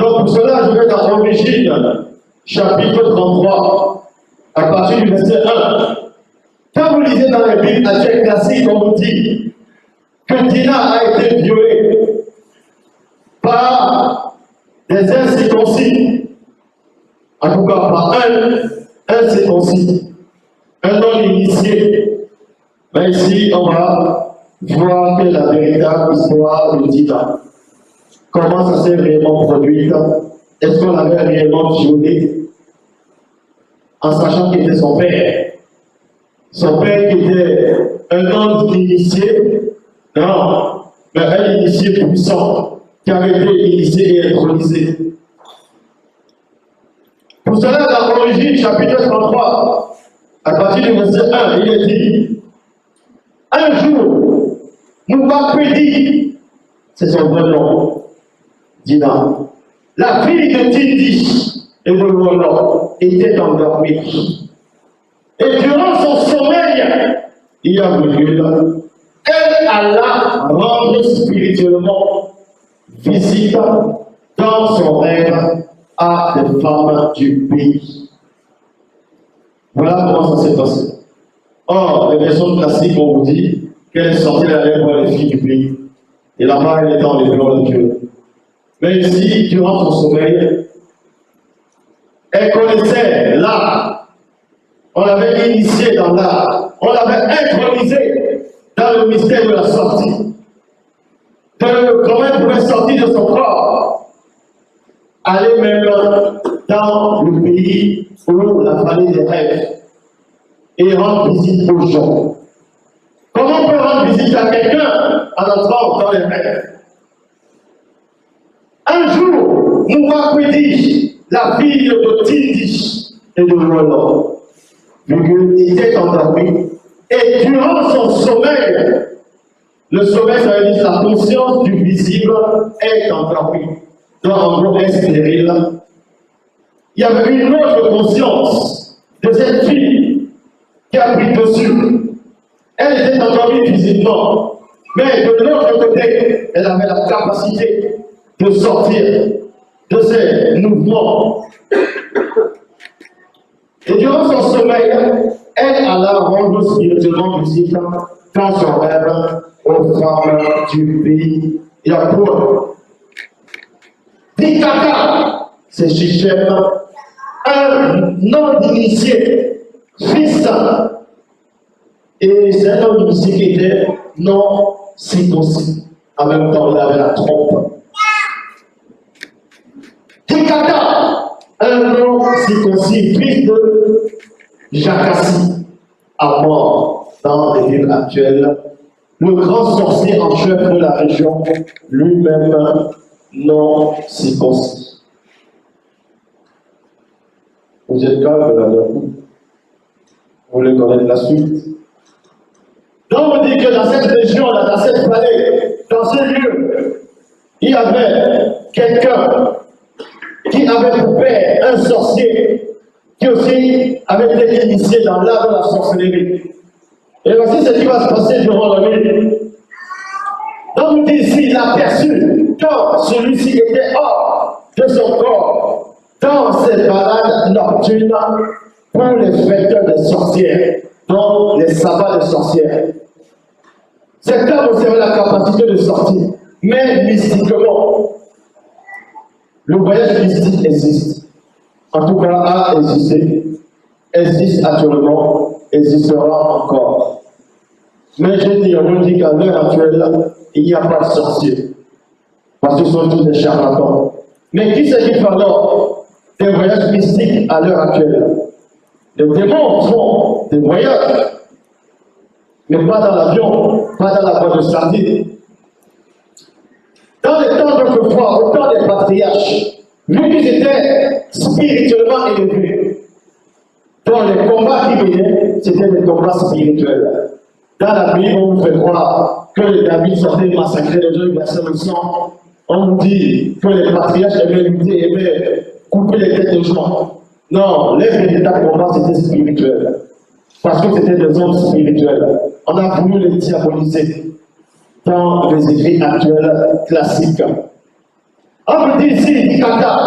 Donc pour cela, je vais dans Origine, chapitre 33, à partir du verset 1. Quand vous lisez dans les Bibles à Tchèque classique, on vous dit que Dina a été violée par des incirconcis, en tout cas par un incirconcis, un non-initié. Mais ici, on va voir que la véritable histoire de Dina, comment ça s'est réellement produit, est-ce qu'on l'avait réellement violée, en sachant qu'il était son père. Son père qui était un non-initié, non, mais un initié puissant, qui avait été initié et intronisé. Pour cela, dans l'Origine, chapitre 33, à partir du verset 1, il est dit, un jour, Moukapedi, c'est son vrai nom, Dina, la fille de Tindi et de Lolo, était endormie. Et durant son sommeil, il y a eu lieu, elle alla rendre spirituellement visite dans son rêve à des femmes du pays. Voilà comment ça s'est passé. Or, les versions classiques, on vous dit qu'elle est sortie d'aller voir les filles du pays. Et là-bas, elle est dans les plans de Dieu. Mais ici, durant son sommeil, elle connaissait l'art. On l'avait initié dans l'art. On l'avait intronisé dans le mystère de la sortie. Comment elle pouvait sortir de son corps, aller même dans le pays ou la vallée des rêves et rendre visite aux gens. Comment on peut rendre visite à quelqu'un en entrant dans les rêves? Un jour, Moukapedi, la fille de Tindi et de Lolo, était endormi, et durant son sommeil, le sommeil, ça veut dire la conscience du visible est endormie. Donc, en gros, est stérile. Il y avait une autre conscience de cette fille qui a pris dessus. Elle était endormie physiquement, mais de l'autre côté, elle avait la capacité de sortir de ces mouvements. Et durant son sommeil, elle alla rendre spirituellement visite dans son rêve aux femmes du pays. Il y a quoi? Dikaka, c'est Shichem, un non-initié, fils. Et c'est un non-initié qui était non-circoncis. En même temps, il avait la trompe. Dikaka, un non-circoncis, fils de Jakassi, à mort dans les villes actuelles. Le grand sorcier en chef de la région, lui-même non-circoncis. Vous êtes calme là-dedans. Vous voulez connaître la suite? Donc on dit que dans cette région-là, dans cette vallée, dans ce lieu, il y avait quelqu'un qui avait pour père un sorcier qui aussi avait été initié dans l'art de la sorcellerie. Et voici ce qui va se passer durant la nuit. Donc on dit ici, il a perçu quand celui-ci était hors de son corps, dans ces balades nocturnes pour les fêtes des sorcières, donc les sabbats des sorcières. Cet homme aussi avait la capacité de sortir, mais mystiquement. Le voyage mystique existe. En tout cas, a existé, existe actuellement, existera encore. Mais je dis, on dit qu'à l'heure actuelle, il n'y a pas de sorciers. Parce que ce sont tous des charlatans. Mais qui c'est qui fait alors des voyages mystiques à l'heure actuelle? Les démons font des voyages, mais pas dans l'avion, pas dans la boîte de sardines. Dans les temps d'autrefois, au temps des patriarches, vu qu'ils étaient spirituellement élevés, donc les combats qui venaient, c'était des combats spirituels. Dans la Bible, on nous fait croire que les David sortaient massacrer les gens, ils versaient le sang. On nous dit que les patriarches aimaient lutter, aimaient couper les têtes des gens. Non, les véritables combats, c'était spirituel. Parce que c'était des hommes spirituels. On a voulu les diaboliser dans les écrits actuels classiques. On me dit ici, Dikaka,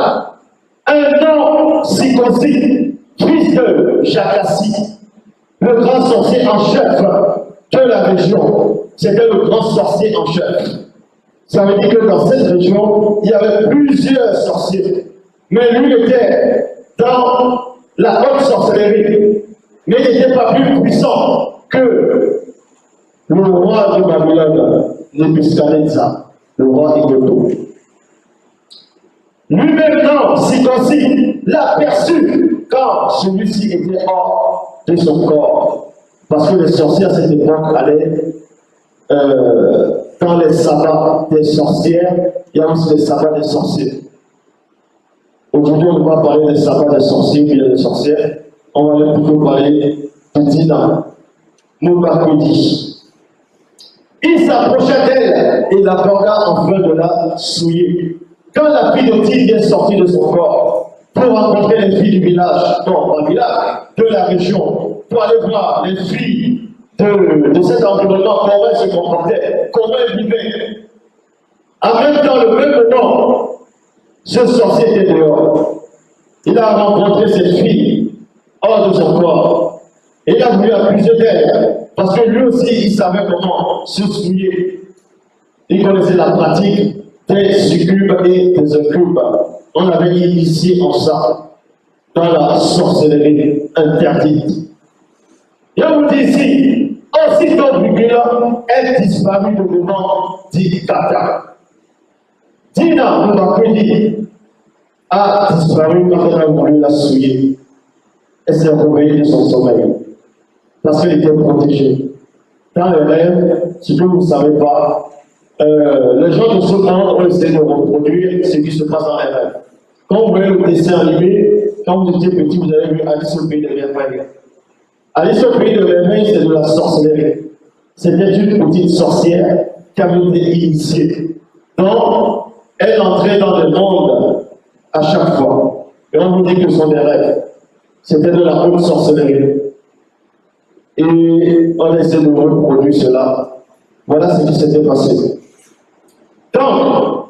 Sicosi, fils de Jakassi, le grand sorcier en chef de la région. C'était le grand sorcier en chef. Ça veut dire que dans cette région, il y avait plusieurs sorciers. Mais lui était dans la haute sorcellerie. Mais il n'était pas plus puissant que le roi de Babylone, Nebuchadnezzar, le roi Égypte. Lui-même, quand Sicosi l'a perçu, quand celui-ci était hors de son corps. Parce que les sorciers à cette époque allaient dans les sabbats des sorcières, il y a aussi les sabbats des sorciers. Aujourd'hui, on ne va pas parler des sabbats des sorciers ou des sorcières, on va plutôt parler du Dina, Moubakodi. Il s'approcha d'elle et l'aborda en train de la souiller. Quand la fille de Tine est sortie de son corps pour rencontrer les filles du village, non, pas du village, de la région, pour aller voir les filles de cet environnement, comment elles se comportaient, comment elles vivaient. En même temps, le même moment, ce sorcier était dehors. Il a rencontré cette fille hors de son corps. Et il a voulu accuser d'elle, parce que lui aussi, il savait comment se souiller. Il connaissait la pratique des succubes et des incubes. On avait initié en ça, dans la sorcellerie interdite. Et on vous dit ici, aussitôt virgule, elle disparut de devant Dikata. Dina, on va plus dire, a disparu quand on a voulu la souiller. Elle s'est réveillée de son sommeil, parce qu'elle était protégée. Dans les rêves, ce que vous ne savez pas, les gens de ce monde ont essayé de reproduire ce qui se passe dans les rêves. Quand vous voyez le dessin animé, quand vous étiez petit, vous avez vu Alice au pays des merveilles. Alice au pays des merveilles, c'est de la sorcellerie. C'était une petite sorcière qui avait été initiée. Donc, elle entrait dans le monde à chaque fois. Et on vous dit que ce sont des rêves. C'était de la haute sorcellerie. Et on essaie de reproduire cela. Voilà ce qui s'était passé. Donc,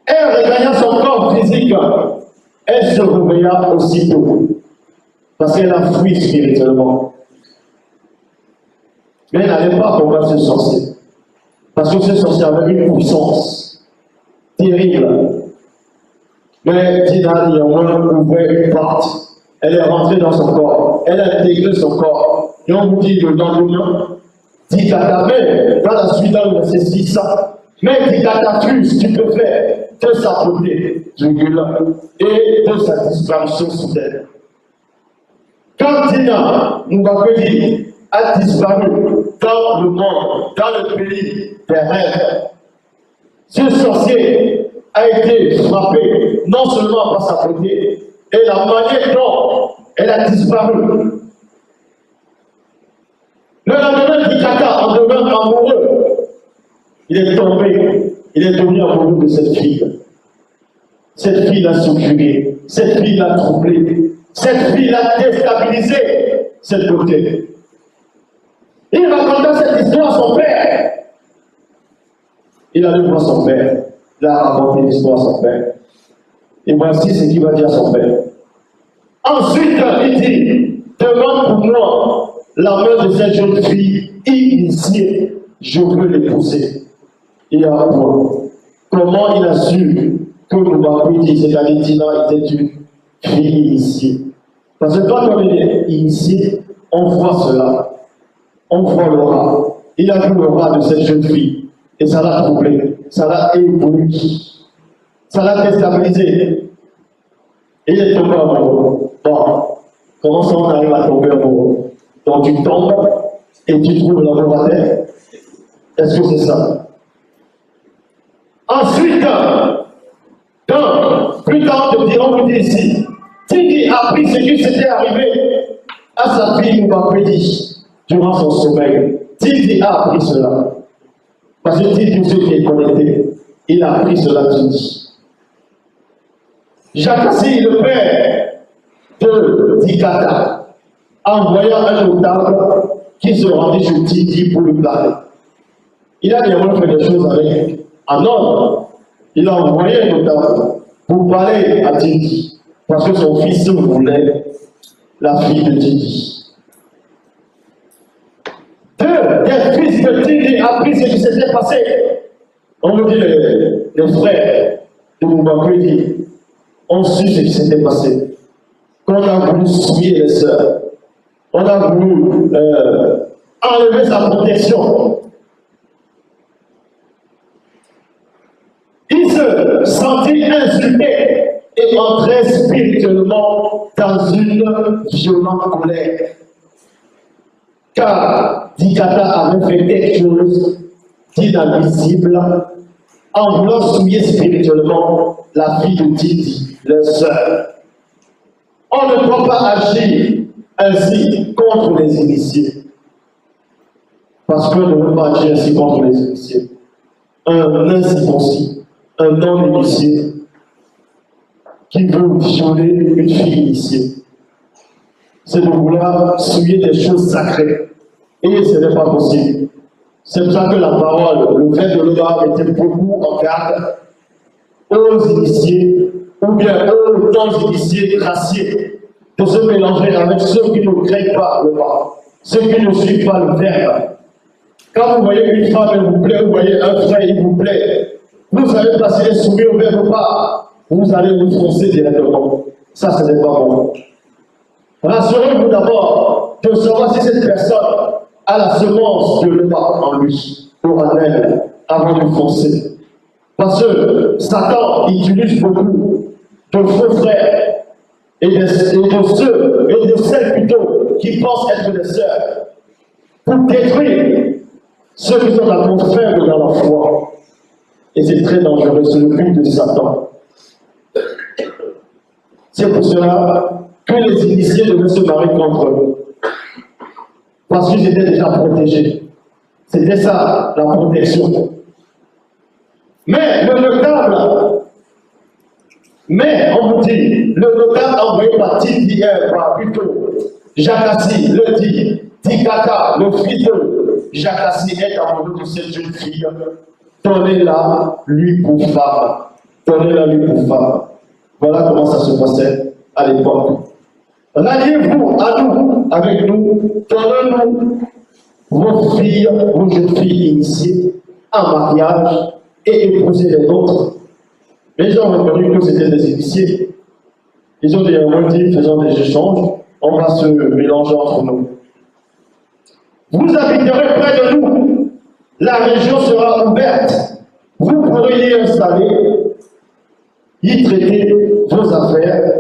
elle regagna son corps physique. Elle se réveilla aussitôt. Parce qu'elle a fui spirituellement. Mais elle n'allait pas combattre ce sorcier. Parce que ce sorcier avait une puissance terrible. Mais Dina, néanmoins, ouvrait une porte. Elle est rentrée dans son corps. Elle a intégré son corps. Et on vous dit le lendemain, Dikata, mais dans la suite, dans le verset 6, mais Dikata fut stupéfait de sa beauté, et de sa disparition soudaine. Quand Dina, nous va dire, a disparu dans le monde, dans le pays des rêves, ce sorcier a été frappé non seulement par sa beauté, et la manière dont elle a disparu. Le lendemain, Dikata en demeure amoureux. Il est tombé, il est devenu amoureux de cette fille. Cette fille l'a subjugué, cette fille l'a troublé, cette fille l'a déstabilisé, cette beauté. Il raconta cette histoire à son père. Il allait voir son père. Il a raconté l'histoire à son père. Et voici ce qu'il va dire à son père. Ensuite, il dit, demande pour moi la main de cette jeune fille initiée. Je veux l'épouser. Et après, comment il a su que Moubakodi, c'est-à-dire Dina, était une fille initiée? Parce que quand on est initié, on voit cela. On voit l'aura. Il a vu l'aura de cette jeune fille. Et ça l'a troublé. Ça l'a ébloui. Ça l'a déstabilisé. Et il est tombé amoureux. Bon, comment ça on arrive à tomber amoureux? Donc tu tombes et tu trouves l'amour à terre. Est-ce que c'est ça? Ensuite, donc, plus tard, on vous dit ici, Tindi a appris ce qui s'était arrivé à sa fille Moubakodi durant son sommeil. Tindi a appris cela. Parce que Tindi, ceux qui est connecté, il a appris cela, Tindi. Jakassi, le père de Dikata, envoya un notable qui se rendit chez Tindi pour lui parler. Il a néanmoins fait des choses avec en ordre. Il a envoyé un notable pour parler à Tindi. Parce que son fils voulait la fille de Didi. Deux des fils de Didi appris ce qui s'était passé. On me dit les frères de Moubakwedi ont su ce qui s'était passé. Quand on a voulu souiller les sœurs, on a voulu enlever sa protection. Il se sentit insulté et entrait spirituellement dans une violente colère. Car Dikata avait fait quelque chose d'inadmissible en voulant souiller spirituellement la fille de Didi, leur sœur. On ne doit pas agir ainsi contre les initiés. Parce qu'on ne peut pas agir ainsi contre les initiés. Un incirconcis, un non-initié, qui veut violer une fille initiée, c'est de vouloir souiller des choses sacrées. Et ce n'est pas possible. C'est pour ça que la parole, le fait de l'Oda était beaucoup en garde aux initiés, ou bien aux non-initiés graciés, de se mélanger avec ceux qui ne craignent pas le pas, ceux qui ne suivent pas le verbe. Quand vous voyez une femme, elle vous plaît, vous voyez un frère, il vous plaît, vous allez passer les soumis au verbe pas, vous allez vous foncer directement. Ça, ce n'est pas bon. Rassurez-vous d'abord de savoir si cette personne a la semence de l'Europe en lui, ou en elle, avant de foncer. Parce que Satan utilise beaucoup de faux frères et de celles plutôt qui pensent être des sœurs pour détruire ceux qui sont à contre faibles dans la foi. Et c'est très dangereux, c'est le but de Satan. C'est pour cela que les initiés devaient se marier contre eux. Parce qu'ils étaient déjà protégés. C'était ça, la protection. Mais le notable, on vous dit, le notable envoyé par Tidi, plutôt Jakassi, le dit, Tikaka, le fils de Jakassi est amoureux de cette jeune fille. Donnez-la lui pour femme. Donnez-la lui pour femme. Voilà comment ça se passait à l'époque. Ralliez-vous à nous, avec nous, donnez-nous vos filles, vos jeunes filles initiées en mariage et épousez les nôtres. Les gens ont reconnu que c'était des initiés. Ils ont dit, faisant des échanges, on va se mélanger entre nous. Vous habiterez près de nous, la région sera ouverte, vous pourrez y installer, y traiter vos affaires,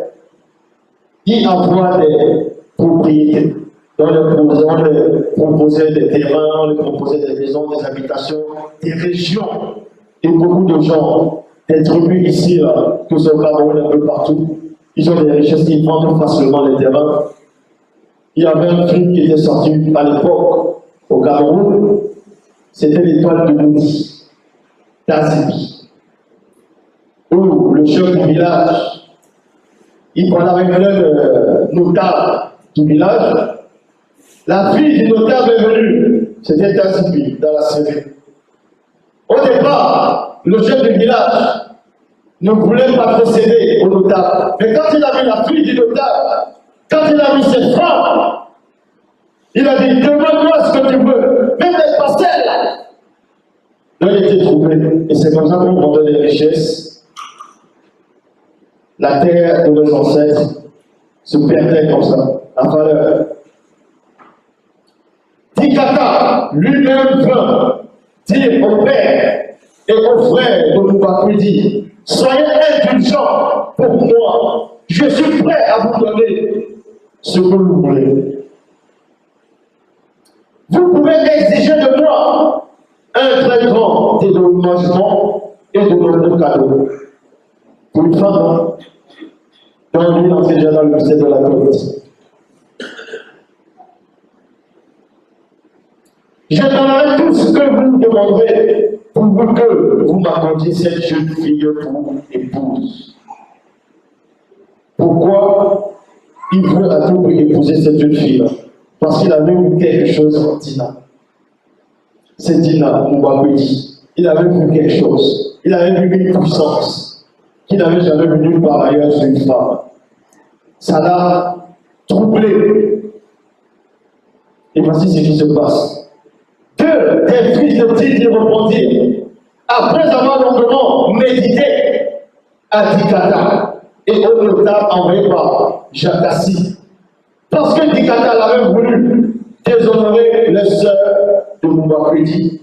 y avoir des propriétés. On les proposait des terrains, on les proposait des maisons, des habitations, des régions. Et beaucoup de gens, des tribus ici, que ce Cameroun, un peu partout, ils ont des richesses, ils vendent facilement les terrains. Il y avait un film qui était sorti à l'époque au Cameroun, c'était l'étoile de Moudi, d'Azibi, où le chef du village, il parlait avec le notable du village. La fille du notable est venue, c'était Azibi dans la série. Au départ, le chef du village ne voulait pas procéder au notable. Mais quand il a vu la fille du notable, quand il a vu cette femme, il a dit, demande-moi ce que tu veux, même les parcelles. Là, il était troublé. Et c'est comme ça qu'on vendait les richesses. La terre de nos ancêtres se perdait comme ça, la valeur. Tikata lui-même vint dire au père et aux frères de Moubakwedi, soyez indulgents pour moi, je suis prêt à vous donner ce que vous voulez. Vous pouvez exiger de moi un très grand dédommagement et de nombreux cadeaux. Pour une femme, dans l'île, on déjà dans le musée de la politique. Je donnerai tout ce que vous me demanderez pour que vous m'accordiez cette jeune fille pour épouse. Pourquoi il veut à tout prix épouser cette jeune fille-là? Parce qu'il avait vu quelque chose en Dina. C'est Dina, Moubakwedi. Il avait vu quelque chose. Il avait vu une puissance qu'il n'avait jamais vu nulle part ailleurs sur une femme. Ça l'a troublé. Et voici ce qui se passe. Que des fils de Tite repentirent, après avoir longuement médité à Dicata et au notable envoyé par Jacassie. Parce que Dicata l'a même voulu déshonorer les sœurs de Moubakridi.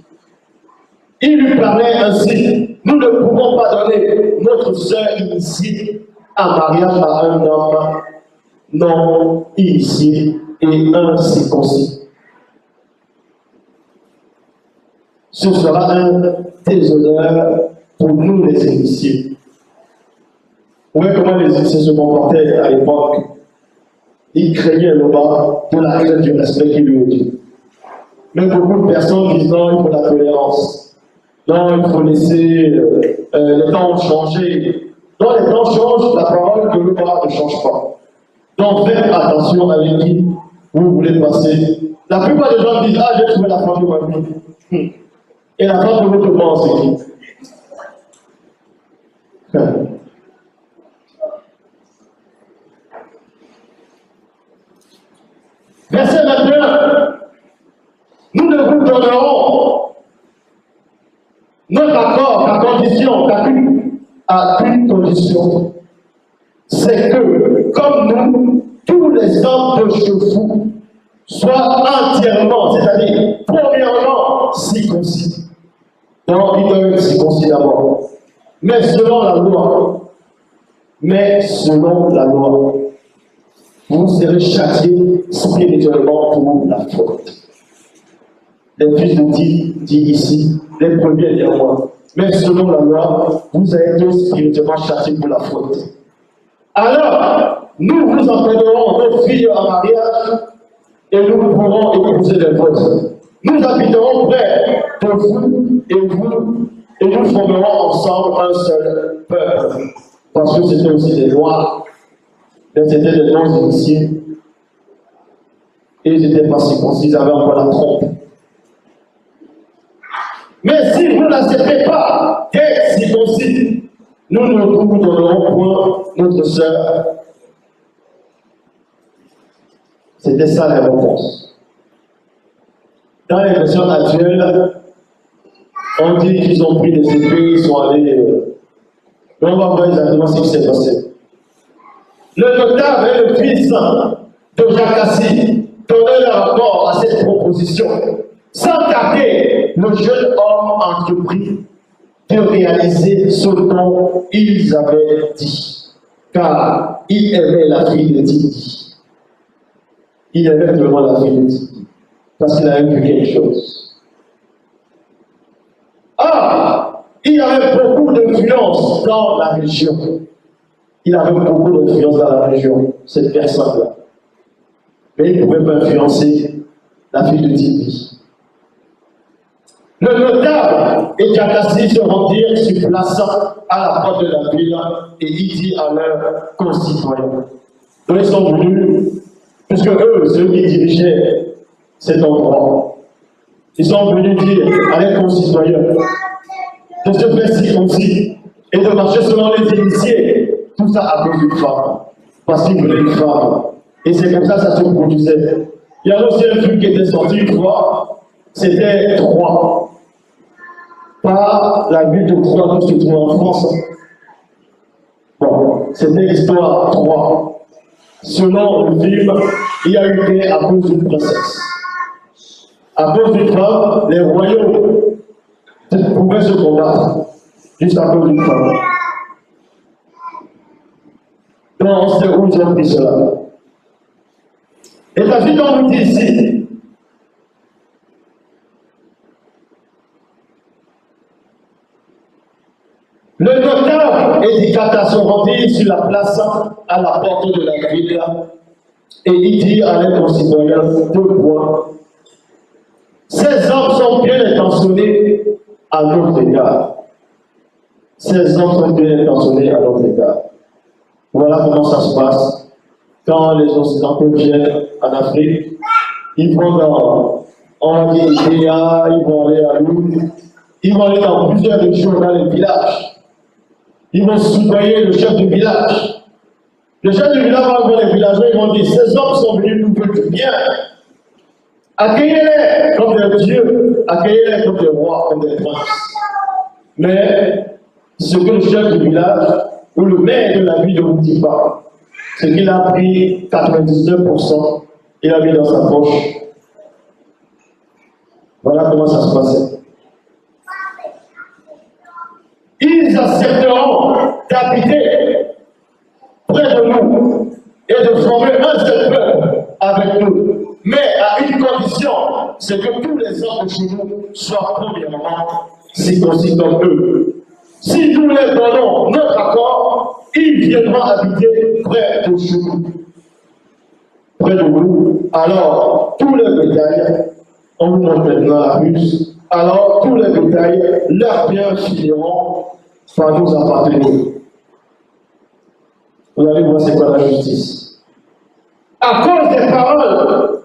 Il lui parlait ainsi: nous ne pouvons pas donner notre sœur initiée en mariage à un homme non initié et incirconcis. Ce sera un déshonneur pour nous les initiés. Vous voyez comment les initiés se comportaient à l'époque. Ils craignaient le bas pour la crainte du respect qu'ils lui ont dit. Mais beaucoup de personnes disent non, il faut la tolérance. Non, il faut laisser les temps changer. Non, les temps changent, la parole de l'Oba ne change pas. Donc faites attention avec qui vous voulez passer. La plupart des gens disent: ah, j'ai trouvé la femme de ma vie. Et la femme de votre mort, c'est qui? Verset 21. Nous ne vous donnerons notre accord à qu'une condition. C'est que, comme nous, tous les hommes de chevaux soient entièrement, c'est-à-dire, premièrement, circoncis. Donc, ils doivent être circoncis d'abord. Mais selon la loi. Vous serez châtiés spirituellement pour la faute. Les fils de Dieu dit ici, les premiers néanmoins. Mais selon la loi, vous allez être spirituellement châtiés pour la faute. Alors, nous vous entraînerons nos filles en mariage et nous pourrons épouser les vôtres. Nous habiterons près de vous et nous formerons ensemble un seul peuple. Parce que c'était aussi des lois, mais c'était des non-initiés. Et ils n'étaient pas circoncis, ils avaient encore la trompe. Mais si vous n'acceptez pas d'être circoncis, nous ne vous donnerons point notre sœur. C'était ça la réponse. Dans les versions actuelles, on dit qu'ils ont pris des épées, ils sont allés. On va voir exactement ce qui s'est passé. Le notable et le fils de Jacassie donnaient leur accord à cette proposition. Sans tarder, le jeune homme entreprit de réaliser ce dont ils avaient dit. Car il aimait la fille de Titi. Il aimait vraiment la fille de Titi. Parce qu'il avait vu quelque chose. Ah! Il y avait beaucoup d'influence dans la région. Il avait beaucoup d'influence dans la région, cette personne-là. Mais il ne pouvait pas influencer la fille de Titi. Le notable et Jacassie se rendirent sur place à la porte de la ville et il dit à leurs concitoyens. Donc ils sont venus, puisque eux, ceux qui dirigeaient cet endroit, ils sont venus dire à leurs concitoyens de se faire circoncis et de marcher selon les initiés, tout ça à cause d'une femme, parce qu'ils voulaient une femme. Et c'est comme ça que ça se produisait. Il y a aussi un film qui était sorti une fois, c'était Troyes. Pas la ville de Troyes qui se trouve en France. Bon, c'était l'histoire Troyes. Selon le film, il y a eu guerre à cause d'une princesse. À cause d'une femme, les royaumes pouvaient se combattre juste à cause d'une femme. Donc on sait où ils ont pris cela. Et la vie qu'on nous dit ici, le notable et Dicata sont rendus sur la place à la porte de la ville et il dit à les concitoyens deux points. Ces hommes sont bien intentionnés à notre égard. Ces hommes sont bien intentionnés à notre égard. Voilà comment ça se passe quand les Occidentaux viennent en Afrique. Ils vont dans, on va dire, Ikea, ils vont aller à Lourdes, ils vont aller dans plusieurs régions, dans les villages. Ils vont soudoyer le chef du village. Le chef du village va voir les villageois, ils vont dire, ces hommes sont venus nous faire du bien. Accueillez-les comme des dieux, accueillez-les comme des rois, comme des princes. Mais ce que le chef du village ou le maire de la ville ne vous dit pas, c'est qu'il a pris 99%, il a mis dans sa poche. Voilà comment ça se passait. Ils accepteront d'habiter près de nous et de former un seul peuple avec nous. Mais à une condition, c'est que tous les hommes de chez nous soient premièrement circoncis comme eux. Si nous les donnons notre accord, ils viendront habiter près de chez nous. Près de nous. Alors, tous les bétails, on vous montre maintenant la ruse, alors tous les bétails, leurs biens finiront par nous appartenir. Vous allez voir c'est quoi la justice. À cause des paroles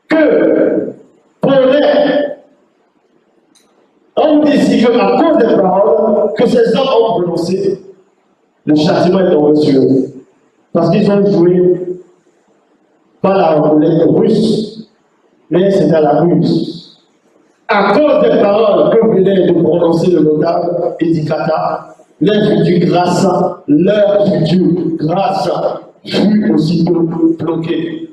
que prônait, on dit ici qu'à cause des paroles que ces hommes ont prononcées, le châtiment est tombé sur eux. Parce qu'ils ont joué pas la roulette russe, mais c'est à la ruse. À cause des paroles que venait de prononcer le notable Edikata, leur future grâce fut aussitôt bloquée.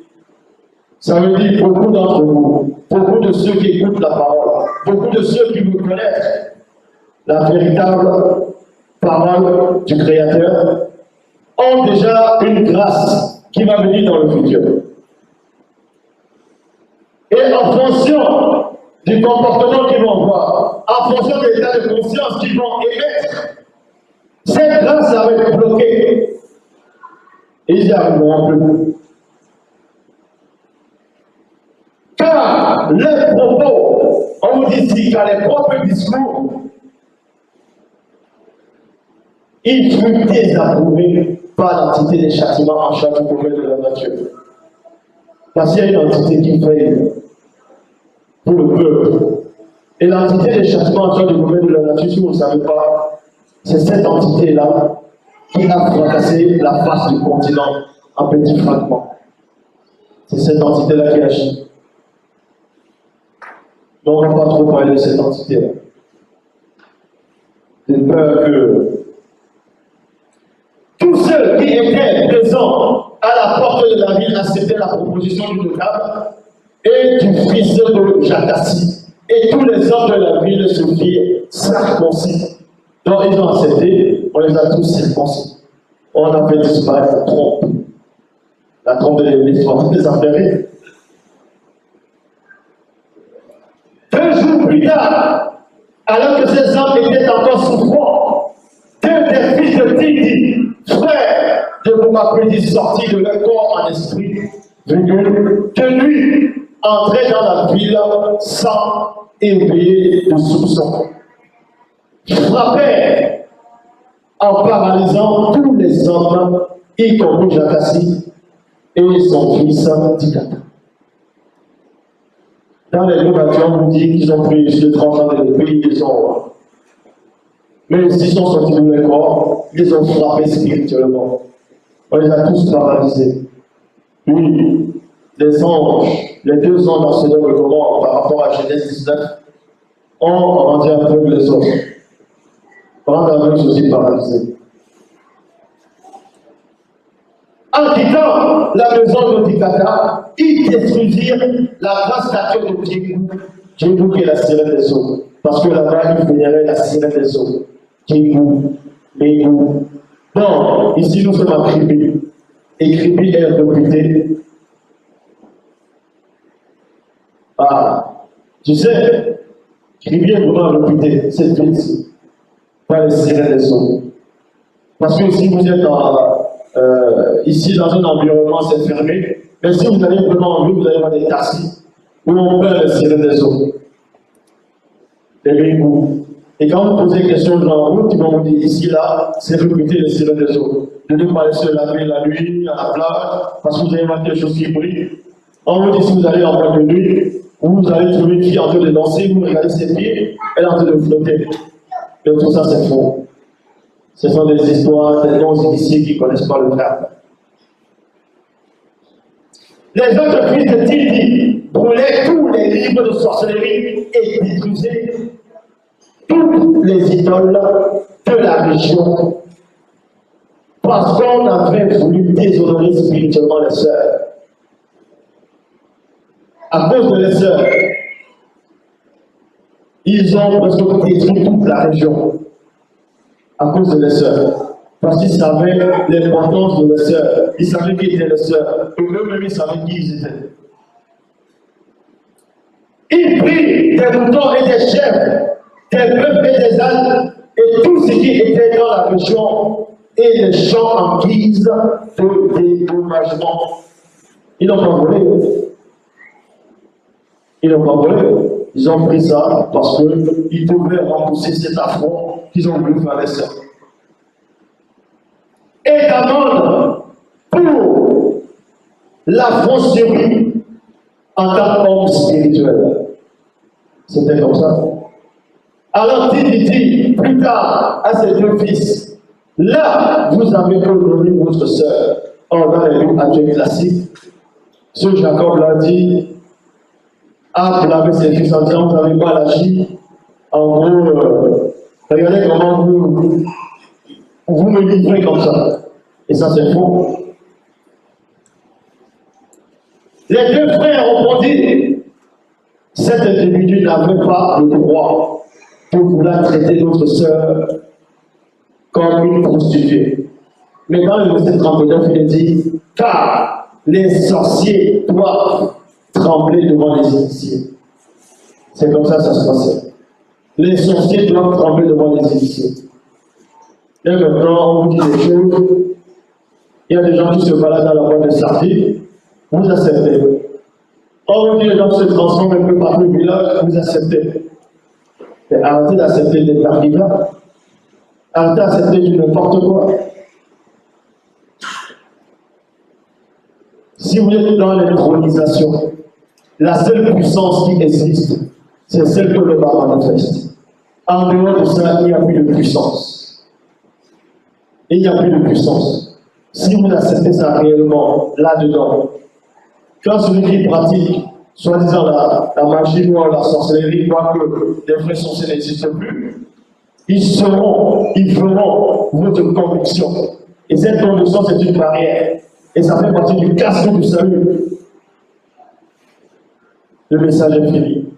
Ça veut dire beaucoup d'entre vous, beaucoup de ceux qui écoutent la parole, beaucoup de ceux qui vous connaissent la véritable parole du Créateur, ont déjà une grâce qui va venir dans le futur. Et en fonction du comportement qu'ils vont voir, en fonction de l'état de conscience qu'ils vont émettre, cette grâce va être bloquée. Et ils n'y arriveront plus. Car les propos, on vous dit ici, car les propres discours, ils furent désapprouvés par l'entité des châtiments en charge du problème de la nature. Parce qu'il y a une entité qui fait pour le peuple. Et l'entité des châtiments en charge du problème de la nature, si vous ne savez pas, c'est cette entité-là qui a fracassé la face du continent en petits fragments. C'est cette entité-là qui agit. Donc on ne va pas trop parler de cette entité-là. J'ai peur que tous ceux qui étaient présents à la porte de la ville acceptaient la proposition du notable et du fils de Jakassi. Et tous les hommes de la ville se firent circoncis. Donc ils ont accepté, on les a tous circoncis. On a fait disparaître la trompe. La trompe des affaires. 2 jours plus tard, alors que ces hommes étaient encore souffrants, 2 des fils de Tidi, frères de Boumakredi, sortis de leur corps en esprit, venus de nuit entrer dans la ville sans éveiller de soupçon. Frappèrent en paralysant tous les hommes, y compris Jakassi et son fils Dikata. Dans les nouvelles, on vous dit qu'ils ont pris les 30 ans de pays, ils ont. Mais s'ils sont sortis de leur corps, ils ont frappé spirituellement. On les a tous paralysés. Oui, les anges, les 2 anges dans ce nouveau comment par rapport à Genèse 19, ont rendu aveugles les autres. Rendre aveugles aussi paralysés. En quittant la maison de Dikata, ils détruisirent la grande statue de Djibou. Djibou qui est la sirène des eaux. Parce que là-bas, ils vénéraient la sirène des eaux. Djibou, Mégou. Non, ici nous sommes à Kribi. Et Kribi est réputé. Ah, tu sais, Kribi est vraiment réputé, cette ville par les sirènes des eaux. Parce que si vous êtes ici dans un environnement c'est fermé, mais si vous allez vraiment en ville, vous allez voir des taxis où on perd les sirènes des eaux. Les Mégou. Et quand vous posez des questions dans la route, ils vont vous dire ici, là, c'est réputé les sirènes des eaux. De ne pas aller se laver la nuit, à la plage, parce que vous allez voir quelque chose qui brille. On vous dit si vous allez en boîte de nuit, vous allez trouver une fille en train de danser, vous regardez ses pieds, elle est en train de flotter. Mais tout ça, c'est faux. Ce sont des histoires des non-initiés qui ne connaissent pas le frère. Les autres fils de Tidi brûlaient tous les livres de sorcellerie et détruisaient toutes les idoles de la région. Parce qu'on avait voulu déshonorer spirituellement les sœurs. À cause de les sœurs, ils ont presque détruit toute la région. À cause de les sœurs. Parce qu'ils savaient l'importance de les sœurs. Ils savaient qui étaient les sœurs. Et eux-mêmes, ils savaient qui ils étaient. Ils prirent des moutons et des chèvres, des bœufs et des ânes, et tout ce qui était dans la région, et les champs en guise de dédommagement. Ils n'ont pas volé. Ils n'ont pas volé. Ils ont pris ça parce qu'ils pouvaient rembourser cet affront qu'ils ont voulu faire les sœurs. Et d'amende pour l'affronterie en tant qu'homme spirituel. C'était comme ça. Alors dit plus tard à ses deux fils, là vous avez honoré votre sœur. On va les lire à Dieu classique. Ce Jacob l'a dit, a blâmé ses fils en disant vous n'avez pas agi. En gros, regardez comment vous me livrez comme ça. Et ça c'est faux. Les deux frères ont dit, cet individu n'avait pas le droit de vouloir traiter notre sœur comme une prostituée. Mais dans le verset 39, il dit, car les sorciers doivent trembler devant les initiés. C'est comme ça que ça se passait. Les sorciers doivent trembler devant les initiés. Et maintenant, on vous dit des choses. Il y a des gens qui se baladent dans la boîte de sardines, vous acceptez. On vous dit les gens se transforment un peu partout au village, vous acceptez. Et arrêtez d'accepter des tardives. Arrêtez d'accepter du n'importe quoi. Si vous êtes dans l'intronisation, la seule puissance qui existe, c'est celle que le bas manifeste. En dehors de ça, il n'y a plus de puissance. Il n'y a plus de puissance. Si vous acceptez ça réellement, là-dedans, quand celui qui pratique, soi-disant la magie noire, la sorcellerie, croit que les vrais sorciers n'existent plus, ils feront votre conviction. Et cette conviction, c'est une barrière. Et ça fait partie du casque du salut. Le message est fini.